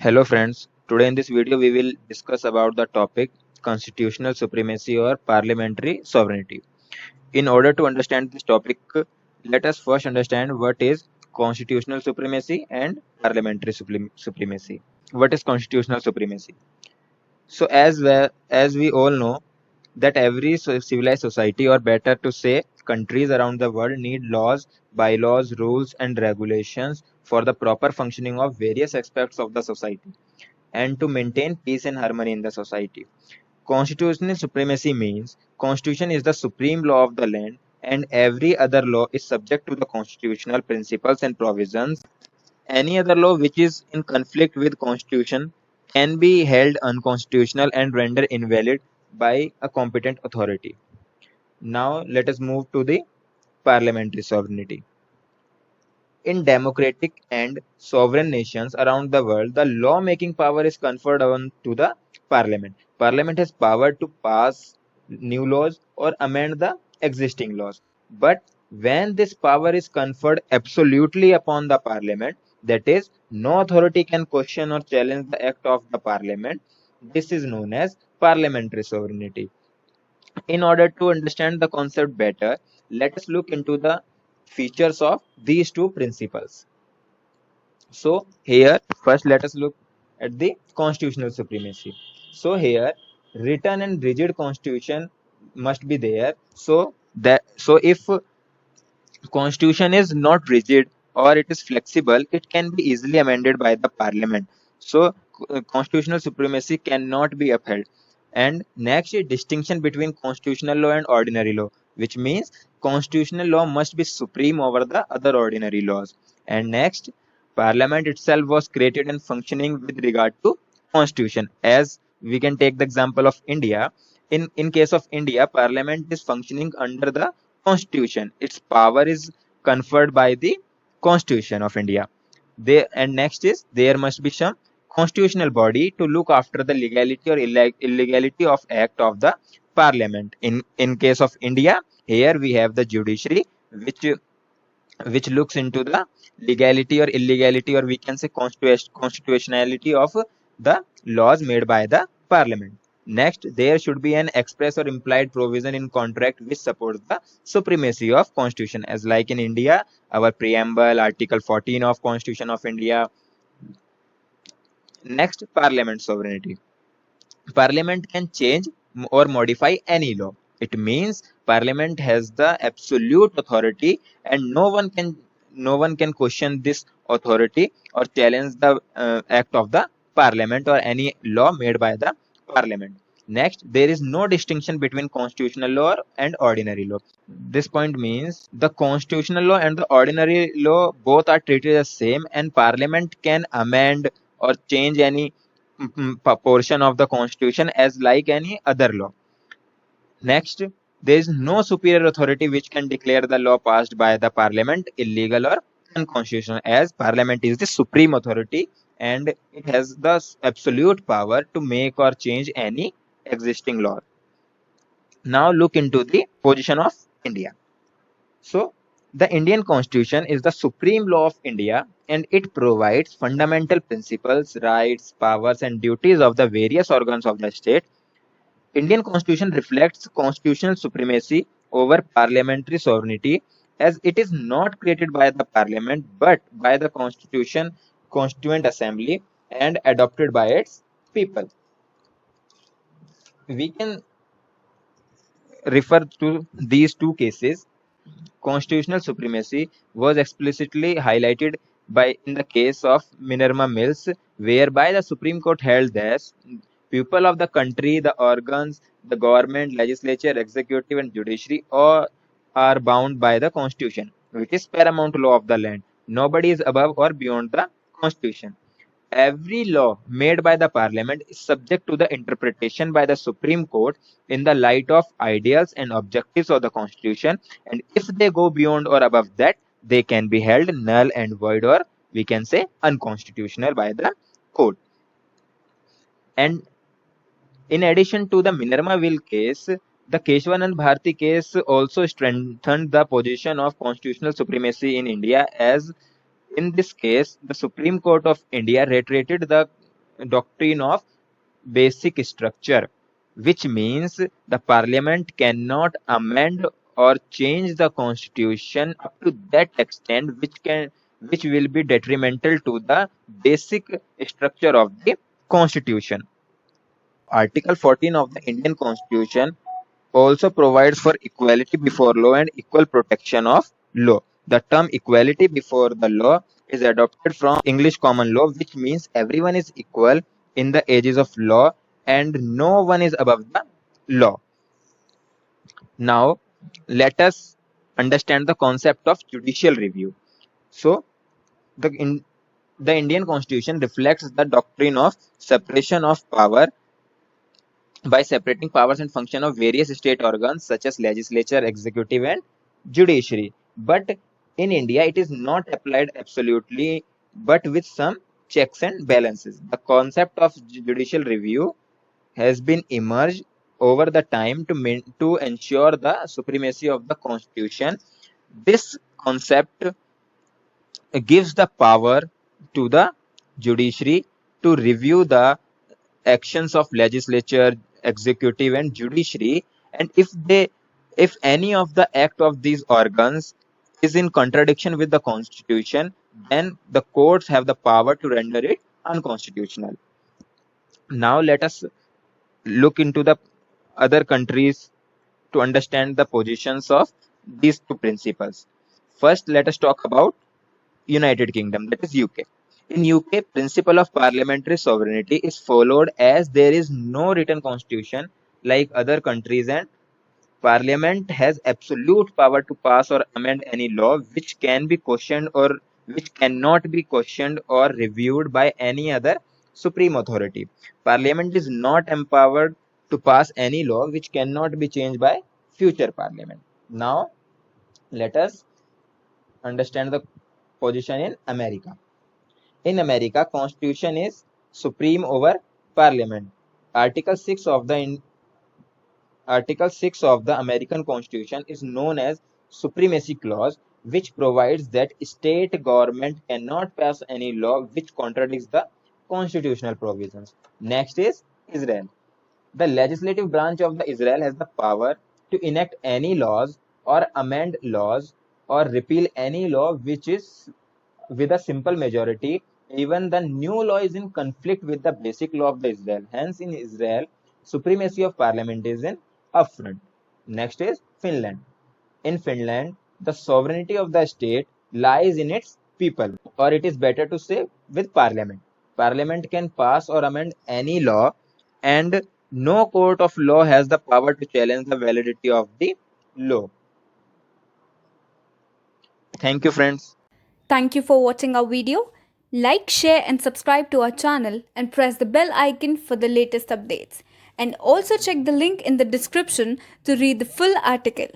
Hello friends, today in this video we will discuss about the topic constitutional supremacy or parliamentary sovereignty. In order to understand this topic, let us first understand what is constitutional supremacy and parliamentary supremacy. What is constitutional supremacy? So as we all know that every civilized society, or better to say countries around the world, need laws, bylaws, rules and regulations for the proper functioning of various aspects of the society and to maintain peace and harmony in the society. Constitutional supremacy means constitution is the supreme law of the land and every other law is subject to the constitutional principles and provisions. Any other law which is in conflict with constitution can be held unconstitutional and rendered invalid by a competent authority. Now let us move to the parliamentary sovereignty. In democratic and sovereign nations around the world, the law-making power is conferred on to the parliament. Parliament has power to pass new laws or amend the existing laws. But when this power is conferred absolutely upon the parliament, that is, no authority can question or challenge the act of the parliament, this is known as parliamentary sovereignty. In order to understand the concept better, let us look into the features of these two principles. So here, first let us look at the constitutional supremacy. So here, written and rigid constitution must be there. So if constitution is not rigid or it is flexible, it can be easily amended by the parliament. So constitutional supremacy cannot be upheld. And next is distinction between constitutional law and ordinary law, which means constitutional law must be supreme over the other ordinary laws. And next, parliament itself was created and functioning with regard to constitution. As we can take the example of India. In case of India, parliament is functioning under the constitution. Its power is conferred by the constitution of India. And next is there must be some constitutional body to look after the legality or illegality of act of the parliament. In case of India, here we have the judiciary, which looks into the legality or illegality, or we can say constitutionality of the laws made by the parliament. Next, there should be an express or implied provision in contract which supports the supremacy of constitution, as like in India, our preamble, article 14 of Constitution of India. Next, parliament sovereignty. Parliament can change or modify any law. It means parliament has the absolute authority and no one can question this authority or challenge the act of the parliament or any law made by the parliament. Next, there is no distinction between constitutional law and ordinary law. This point means the constitutional law and the ordinary law both are treated as same, and parliament can amend or change any portion of the constitution as like any other law. Next, there is no superior authority which can declare the law passed by the parliament illegal or unconstitutional, as parliament is the supreme authority and it has the absolute power to make or change any existing law. Now look into the position of India. So, the Indian Constitution is the supreme law of India and it provides fundamental principles, rights, powers, and duties of the various organs of the state. Indian Constitution reflects constitutional supremacy over parliamentary sovereignty, as it is not created by the parliament but by the Constituent Assembly and adopted by its people. We can refer to these two cases. Constitutional supremacy was explicitly highlighted by in the case of Minerva Mills, whereby the Supreme Court held that people of the country, the organs, the government, legislature, executive, and judiciary all are bound by the Constitution, which is paramount law of the land. Nobody is above or beyond the Constitution. Every law made by the parliament is subject to the interpretation by the Supreme Court in the light of ideals and objectives of the Constitution, and if they go beyond or above that, they can be held null and void, or we can say unconstitutional by the court. And in addition to the Minerva Mill case, the Keshwanand Bharti case also strengthened the position of constitutional supremacy in India, as in this case, the Supreme Court of India reiterated the doctrine of basic structure, which means the parliament cannot amend or change the constitution up to that extent which will be detrimental to the basic structure of the constitution. Article 14 of the Indian Constitution also provides for equality before law and equal protection of law. The term equality before the law is adopted from English common law, which means everyone is equal in the ages of law and no one is above the law. Now, let us understand the concept of judicial review. So, the Indian Constitution reflects the doctrine of separation of power by separating powers and function of various state organs such as legislature, executive, and judiciary. But in India, it is not applied absolutely, but with some checks and balances. The concept of judicial review has been emerged over the time to ensure the supremacy of the constitution. This concept gives the power to the judiciary to review the actions of legislature, executive, and judiciary, and if any of the act of these organs is in contradiction with the constitution, then the courts have the power to render it unconstitutional. Now let us look into the other countries to understand the positions of these two principles. First, let us talk about United Kingdom, that is UK. In UK, principle of parliamentary sovereignty is followed as there is no written constitution like other countries, and parliament has absolute power to pass or amend any law which can be questioned or which cannot be questioned or reviewed by any other supreme authority. Parliament is not empowered to pass any law which cannot be changed by future parliament. Now, let us understand the position in America. In America, Constitution is supreme over Parliament. Article 6 of the Article 6 of the American Constitution is known as Supremacy Clause, which provides that state government cannot pass any law which contradicts the constitutional provisions. Next is Israel. The legislative branch of the Israel has the power to enact any laws or amend laws or repeal any law which is with a simple majority. Even the new law is in conflict with the basic law of the Israel. Hence, in Israel, supremacy of parliament is in upfront. Next is Finland. In Finland, the sovereignty of the state lies in its people, or it is better to say with parliament. Parliament can pass or amend any law, and no court of law has the power to challenge the validity of the law. Thank you, friends. Thank you for watching our video. Like, share and subscribe to our channel and press the bell icon for the latest updates. And also check the link in the description to read the full article.